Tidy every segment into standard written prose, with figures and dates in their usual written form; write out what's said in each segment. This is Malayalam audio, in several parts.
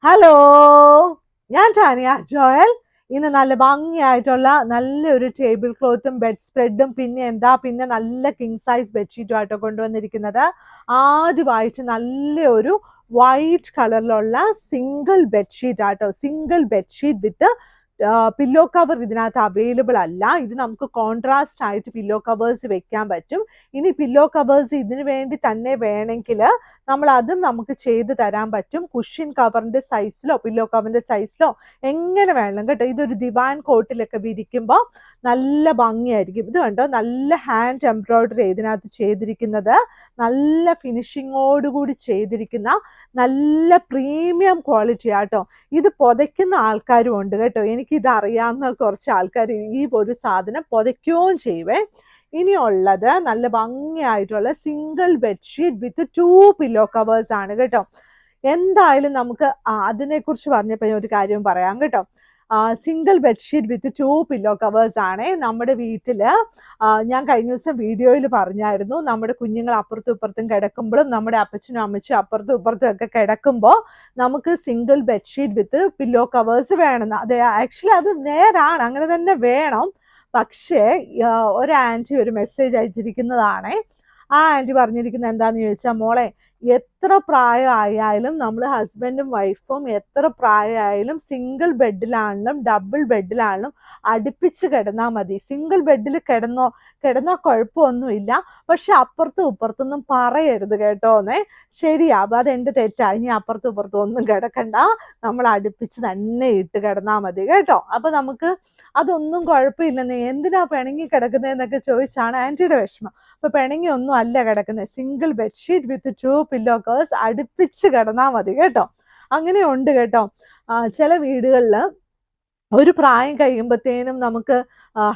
ഹലോ, ഞാൻ ടാനിയ ജോയൽ. ഇന്ന് നല്ല ഭംഗിയായിട്ടുള്ള നല്ലൊരു ടേബിൾ ക്ലോത്തും ബെഡ് സ്പ്രെഡും പിന്നെ നല്ല കിങ് സൈസ് ബെഡ്ഷീറ്റും ആയിട്ടോ കൊണ്ടുവന്നിരിക്കുന്നത്. ആദ്യമായിട്ട് നല്ലൊരു വൈറ്റ് കളറിലുള്ള സിംഗിൾ ബെഡ്ഷീറ്റ് ആട്ടോ. സിംഗിൾ ബെഡ്ഷീറ്റ് വിത്ത് പില്ലോ കവർ ഇതിനകത്ത് അവൈലബിൾ അല്ല. ഇത് നമുക്ക് കോൺട്രാസ്റ്റ് ആയിട്ട് പില്ലോ കവേഴ്സ് വെക്കാൻ പറ്റും. ഇനി പില്ലോ കവേഴ്സ് ഇതിനു വേണ്ടി തന്നെ വേണമെങ്കിൽ അതും നമുക്ക് ചെയ്ത് തരാൻ പറ്റും. കുഷ്യൻ കവറിന്റെ സൈസിലോ പില്ലോ കവറിന്റെ സൈസിലോ എങ്ങനെ വേണം കേട്ടോ. ഇതൊരു ദിവാൻ കോട്ടിലൊക്കെ വിരിക്കുമ്പോൾ നല്ല ഭംഗിയായിരിക്കും. ഇത് കണ്ടോ, നല്ല ഹാൻഡ് എംബ്രോയിഡറി ഇതിനകത്ത് ചെയ്തിരിക്കുന്നത്. നല്ല ഫിനിഷിങ്ങോടുകൂടി ചെയ്തിരിക്കുന്ന നല്ല പ്രീമിയം ക്വാളിറ്റി ആട്ടോ. ഇത് പുതയ്ക്കുന്ന ആൾക്കാരും ഉണ്ട് കേട്ടോ. എനിക്കിത് അറിയാവുന്ന കുറച്ച് ആൾക്കാർ ഈ ഒരു സാധനം പുതയ്ക്കുകയും ചെയ്യുവേ. ഇനിയുള്ളത് നല്ല ഭംഗിയായിട്ടുള്ള single bedsheet with 2 pillow covers ആണ് കേട്ടോ. എന്തായാലും നമുക്ക് അതിനെക്കുറിച്ച് പറഞ്ഞപ്പോൾ ഒരു കാര്യം പറയാം കേട്ടോ. Single bedsheet with 2 pillow covers ആണ്. നമ്മുടെ വീട്ടില് ഞാൻ കഴിഞ്ഞ ദിവസം വീഡിയോയിൽ പറഞ്ഞായിരുന്നു, നമ്മുടെ കുഞ്ഞുങ്ങൾ അപ്പുറത്തും ഇപ്പുറത്തും കിടക്കുമ്പോഴും നമ്മുടെ അപ്പച്ചനും അമ്മച്ചും അപ്പുറത്തും ഇപ്പുറത്തും ഒക്കെ കിടക്കുമ്പോൾ നമുക്ക് സിംഗിൾ ബെഡ്ഷീറ്റ് വിത്ത് പില്ലോ കവേഴ്സ് വേണമെന്ന്. അതെ, ആക്ച്വലി അത് നേരാണ്, അങ്ങനെ തന്നെ വേണം. പക്ഷേ ഒരു ആൻറ്റി ഒരു മെസ്സേജ് അയച്ചിരിക്കുന്നതാണ്. ആ ആൻറ്റി പറഞ്ഞിരിക്കുന്നത് എന്താണെന്ന് ചോദിച്ചാൽ, മോളെ എത്ര പ്രായമായാലും നമ്മൾ ഹസ്ബൻഡും വൈഫും എത്ര പ്രായമായാലും സിംഗിൾ ബെഡിലാണെങ്കിലും ഡബിൾ ബെഡിലാണെങ്കിലും അടുപ്പിച്ച് കിടന്നാൽ മതി. സിംഗിൾ ബെഡിൽ കിടന്നാൽ കുഴപ്പമൊന്നുമില്ല, പക്ഷെ അപ്പുറത്തും ഇപ്പുറത്തൊന്നും പറയരുത് കേട്ടോന്നേ. ശരിയാ, അപ്പം അതെൻ്റെ തെറ്റാ. ഇനി അപ്പുറത്തും ഇപ്പുറത്തും ഒന്നും കിടക്കണ്ട, നമ്മൾ അടുപ്പിച്ച് തന്നെ ഇട്ട് കിടന്നാൽ മതി കേട്ടോ. അപ്പം നമുക്ക് അതൊന്നും കുഴപ്പമില്ലെന്നേ. എന്തിനാ പിണങ്ങി കിടക്കുന്നതെന്നൊക്കെ ചോദിച്ചാണ് ആൻറ്റിയുടെ വിഷമം. അപ്പൊ പിണങ്ങി ഒന്നും അല്ല കിടക്കുന്നത്. Single bedsheet with 2 pillow covers അടുപ്പിച്ച് കിടന്നാൽ മതി കേട്ടോ. അങ്ങനെ ഉണ്ട് കേട്ടോ. ചില വീടുകളിൽ ഒരു പ്രായം കഴിയുമ്പോഴത്തേനും നമുക്ക്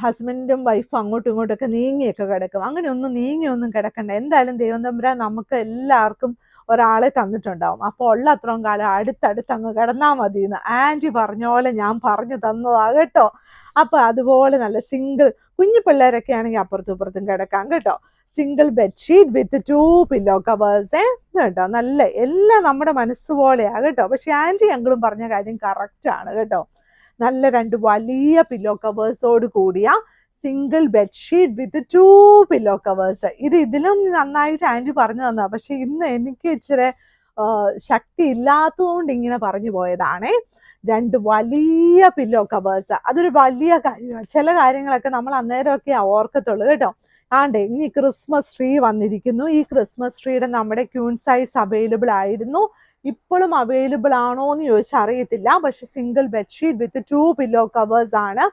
ഹസ്ബൻഡും വൈഫും അങ്ങോട്ടും ഇങ്ങോട്ടൊക്കെ നീങ്ങിയൊക്കെ കിടക്കും. അങ്ങനെ ഒന്നും നീങ്ങിയൊന്നും കിടക്കണ്ട. എന്തായാലും ദൈവം തമ്പുരാൻ നമുക്ക് എല്ലാവർക്കും ഒരാളെ തന്നിട്ടുണ്ടാവും. അപ്പോൾ ഉള്ള അത്രയും കാലം അടുത്തടുത്ത് അങ്ങ് കിടന്നാൽ മതി എന്ന് ആൻറ്റി പറഞ്ഞ പോലെ ഞാൻ പറഞ്ഞു തന്നതാ കേട്ടോ. അപ്പൊ അതുപോലെ നല്ല സിംഗിൾ കുഞ്ഞു പിള്ളേരൊക്കെ ആണെങ്കിൽ അപ്പുറത്തും ഇപ്പുറത്തും കിടക്കാം കേട്ടോ. Single bedsheet with 2 pillow covers കേട്ടോ. നല്ല എല്ലാം നമ്മുടെ മനസ്സ് പോലെയാ കേട്ടോ. പക്ഷെ ആൻറ്റി ഞങ്ങളും പറഞ്ഞ കാര്യം കറക്റ്റ് ആണ് കേട്ടോ. നല്ല 2 വലിയ പില്ലോ കവേഴ്സോട് കൂടിയ single bedsheet with 2 pillow covers. ഇതിലും നന്നായിട്ട് ആൻറ്റി പറഞ്ഞു തന്നാ. പക്ഷെ ഇന്ന് എനിക്ക് ഇച്ചിരി ശക്തി ഇല്ലാത്തതുകൊണ്ട് ഇങ്ങനെ പറഞ്ഞു പോയതാണേ. 2 വലിയ പില്ലോ കവേഴ്സ്, അതൊരു വലിയ കാര്യമാണ്. ചില കാര്യങ്ങളൊക്കെ നമ്മൾ അന്നേരമൊക്കെ ഓർക്കത്തുള്ളൂ കേട്ടോ. ആണ്ടേ, ഇനി ക്രിസ്മസ് ട്രീ വന്നിരിക്കുന്നു. ഈ ക്രിസ്മസ് ട്രീയുടെ നമ്മുടെ ക്യൂൺ സൈസ് അവൈലബിൾ ആയിരുന്നു. ഇപ്പോഴും അവൈലബിൾ ആണോ എന്ന് ചോദിച്ചാൽ അറിയത്തില്ല. പക്ഷെ single bedsheet with 2 pillow covers ആണ്.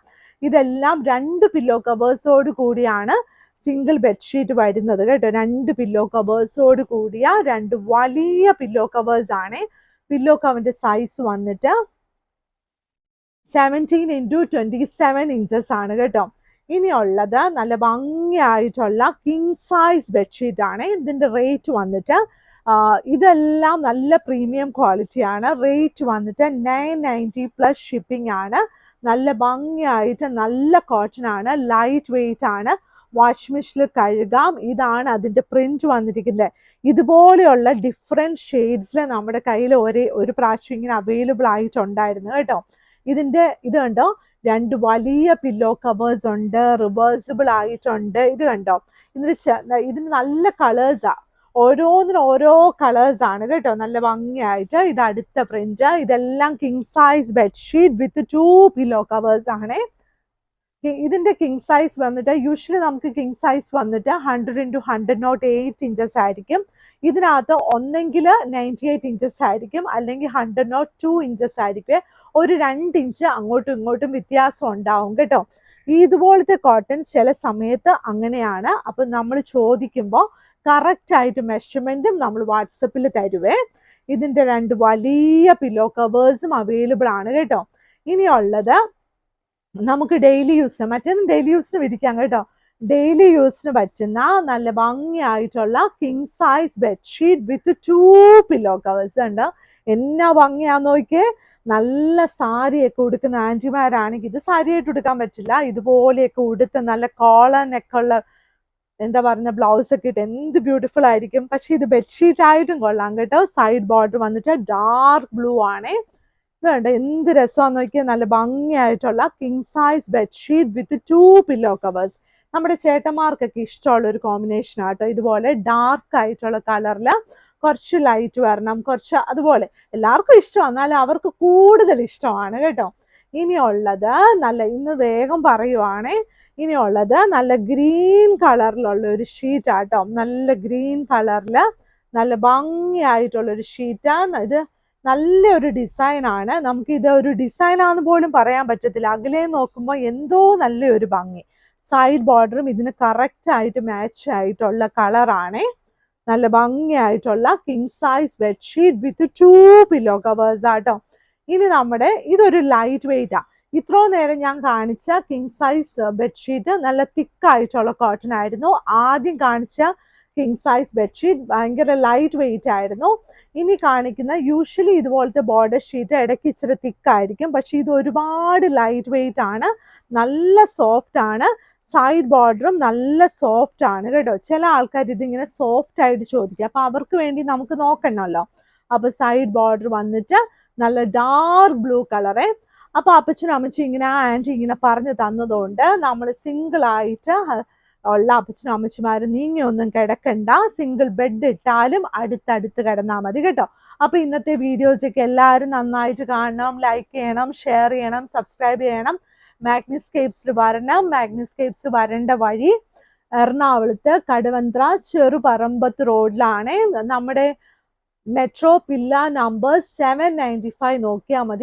ഇതെല്ലാം 2 പില്ലോ കവേഴ്സോട് കൂടിയാണ് സിംഗിൾ ബെഡ്ഷീറ്റ് വരുന്നത് കേട്ടോ. 2 പില്ലോ കവേഴ്സോട് കൂടിയ 2 വലിയ പില്ലോ കവേഴ്സ് ആണ്. പില്ലോ കവറിന്റെ സൈസ് വന്നിട്ട് 17x27 ഇഞ്ചസ് ആണ് കേട്ടോ. ഇനിയുള്ളത് നല്ല ഭംഗിയായിട്ടുള്ള കിങ് സൈസ് ബെഡ്ഷീറ്റ് ആണ്. ഇതിന്റെ റേറ്റ് വന്നിട്ട് ഇതെല്ലാം നല്ല പ്രീമിയം ക്വാളിറ്റി ആണ്. റേറ്റ് വന്നിട്ട് 990 പ്ലസ് ഷിപ്പിംഗ് ആണ്. നല്ല ഭംഗിയായിട്ട് നല്ല കോട്ടൺ ആണ്, ലൈറ്റ് വെയിറ്റ് ആണ്. വാഷ് മെഷീനിൽ കഴുകാം. ഇതാണ് അതിന്റെ പ്രിന്റ് വന്നിരിക്കുന്നത്. ഇതുപോലെയുള്ള ഡിഫറെന്റ് ഷെയ്ഡ്സിൽ നമ്മുടെ കയ്യിൽ ഒരു പ്രാവശ്യം ഇങ്ങനെ അവൈലബിൾ ആയിട്ടുണ്ടായിരുന്നു കേട്ടോ. ഇത് കണ്ടോ, 2 വലിയ പില്ലോ കവേഴ്സ് ഉണ്ട്, റിവേഴ്സിബിൾ ആയിട്ടുണ്ട്. ഇത് കണ്ടോ, ഇതിന് നല്ല കളേഴ്സാ. ഓരോന്നിനും ഓരോ കളേഴ്സ് ആണ് കേട്ടോ. നല്ല ഭംഗിയായിട്ട്. ഇത് അടുത്ത പ്രിന്റ്. ഇതെല്ലാം king size bedsheet with 2 pillow covers ആണ്. ഇതിന്റെ കിങ് സൈസ് വന്നിട്ട് യൂഷ്വലി നമുക്ക് കിങ് സൈസ് വന്നിട്ട് 100x100 ഇഞ്ചസ് ആയിരിക്കും. ഇതിനകത്ത് ഒന്നെങ്കിൽ 98 ഇഞ്ചസ് ആയിരിക്കും, അല്ലെങ്കിൽ 102 ഇഞ്ചസ് ആയിരിക്കും. ഒരു 2 ഇഞ്ച് അങ്ങോട്ടും ഇങ്ങോട്ടും വ്യത്യാസം ഉണ്ടാവും കേട്ടോ. ഇതുപോലത്തെ കോട്ടൺ ചില സമയത്ത് അങ്ങനെയാണ്. അപ്പൊ നമ്മൾ ചോദിക്കുമ്പോൾ കറക്റ്റ് ആയിട്ട് മെഷർമെന്റും നമ്മൾ വാട്സപ്പിൽ തരുവേ. ഇതിന്റെ 2 വലിയ പില്ലോ കവേഴ്സും അവൈലബിൾ ആണ് കേട്ടോ. ഇനിയുള്ളത് നമുക്ക് ഡെയിലി യൂസിന്, മറ്റേതും ഡെയിലി യൂസിന് വിരിക്കാം കേട്ടോ. ഡെയിലി യൂസിന് പറ്റുന്ന നല്ല ഭംഗിയായിട്ടുള്ള king size bedsheet with 2 pillow covers ഉണ്ട്. എന്നാ ഭംഗിയാന്ന് നോക്കിയേ. നല്ല സാരിയൊക്കെ ഉടുക്കുന്ന ആൻറ്റിമാരാണെങ്കിൽ ഇത് സാരിയായിട്ട് ഉടുക്കാൻ പറ്റില്ല. ഇതുപോലെയൊക്കെ ഉടുത്ത് നല്ല കോളനൊക്കെ ഉള്ള എന്താ പറയുക ബ്ലൗസ് ഒക്കെ ഇട്ട് എന്ത് ബ്യൂട്ടിഫുൾ ആയിരിക്കും. പക്ഷെ ഇത് ബെഡ്ഷീറ്റ് ആയിട്ടും കൊള്ളാം കേട്ടോ. സൈഡ് ബോർഡർ വന്നിട്ട് ഡാർക്ക് ബ്ലൂ ആണ്. ഇതുണ്ട് എന്ത് രസമാന്ന് നോക്കിയാൽ, നല്ല ഭംഗിയായിട്ടുള്ള king size bedsheet with 2 pillow covers. നമ്മുടെ ചേട്ടന്മാർക്കൊക്കെ ഇഷ്ടമുള്ള ഒരു കോമ്പിനേഷൻ ആട്ടോ. ഇതുപോലെ ഡാർക്ക് ആയിട്ടുള്ള കളറിൽ കുറച്ച് ലൈറ്റ് വരണം, കുറച്ച് അതുപോലെ എല്ലാവർക്കും ഇഷ്ടമാണ്, എന്നാലും അവർക്ക് കൂടുതൽ ഇഷ്ടമാണ് കേട്ടോ. ഇനിയുള്ളത് ഇന്ന് വേഗം പറയുവാണേ, ഇനിയുള്ളത് നല്ല ഗ്രീൻ കളറിലുള്ള ഒരു ഷീറ്റ് ആട്ടോ. നല്ല ഗ്രീൻ കളറിൽ നല്ല ഭംഗിയായിട്ടുള്ള ഒരു ഷീറ്റാണ് ഇത്. നല്ലൊരു ഡിസൈനാണ്. നമുക്ക് ഇത് ഒരു ഡിസൈനാന്ന് പോലും പറയാൻ പറ്റത്തില്ല. അകലെ നോക്കുമ്പോൾ എന്തോ നല്ലൊരു ഭംഗി. സൈഡ് ബോർഡറും ഇതിന് കറക്റ്റ് ആയിട്ട് മാച്ച് ആയിട്ടുള്ള കളറാണ്. നല്ല ഭംഗിയായിട്ടുള്ള king size bedsheet with 2 pillow covers ആട്ടോ. ഇനി ഇതൊരു ലൈറ്റ് വെയിറ്റാ. ഇത്രയും നേരം ഞാൻ കാണിച്ച കിങ് സൈസ് ബെഡ്ഷീറ്റ് നല്ല തിക്കായിട്ടുള്ള കോട്ടൺ ആയിരുന്നു. ആദ്യം കാണിച്ച കിങ് സൈസ് ബെഡ്ഷീറ്റ് ഭയങ്കര ലൈറ്റ് വെയിറ്റ് ആയിരുന്നു. ഇനി കാണിക്കുന്ന യൂഷ്വലി ഇതുപോലത്തെ ബോർഡർ ഷീറ്റ് ഇടയ്ക്ക് ഇച്ചിരി തിക്കായിരിക്കും, പക്ഷെ ഇത് ഒരുപാട് ലൈറ്റ് വെയിറ്റ് ആണ്, നല്ല സോഫ്റ്റ് ആണ്. സൈഡ് ബോർഡറും നല്ല സോഫ്റ്റ് ആണ് കേട്ടോ. ചില ആൾക്കാർ ഇതിങ്ങനെ സോഫ്റ്റ് ആയിട്ട് ചോദിക്കും, അപ്പൊ അവർക്ക് വേണ്ടി നമുക്ക് നോക്കണമല്ലോ. അപ്പൊ സൈഡ് ബോർഡർ വന്നിട്ട് നല്ല ഡാർക്ക് ബ്ലൂ കളറേ. അപ്പൊ അപ്പച്ചനും അമ്മച്ചും ഇങ്ങനെ ആൻറ്റി ഇങ്ങനെ പറഞ്ഞു തന്നതുകൊണ്ട് നമ്മൾ സിംഗിൾ ആയിട്ട് ഉള്ള അപ്പച്ചനും അമ്മച്ചിമാരും നീങ്ങിയൊന്നും കിടക്കണ്ട, സിംഗിൾ ബെഡ് ഇട്ടാലും അടുത്തടുത്ത് കിടന്നാൽ മതി കേട്ടോ. അപ്പൊ ഇന്നത്തെ വീഡിയോസൊക്കെ എല്ലാവരും നന്നായിട്ട് കാണണം, ലൈക്ക് ചെയ്യണം, ഷെയർ ചെയ്യണം, സബ്സ്ക്രൈബ് ചെയ്യണം. മാഗ്നിസ്കേപ്സിൽ വരണം. മാഗ്നിസ്കേപ്സ് വരേണ്ട വഴി എറണാകുളത്ത് കടവന്ത്ര ചെറുപറമ്പത്ത് റോഡിലാണ്. നമ്മുടെ മെട്രോ പില്ല നമ്പർ 795 നോക്കിയാൽ മതി.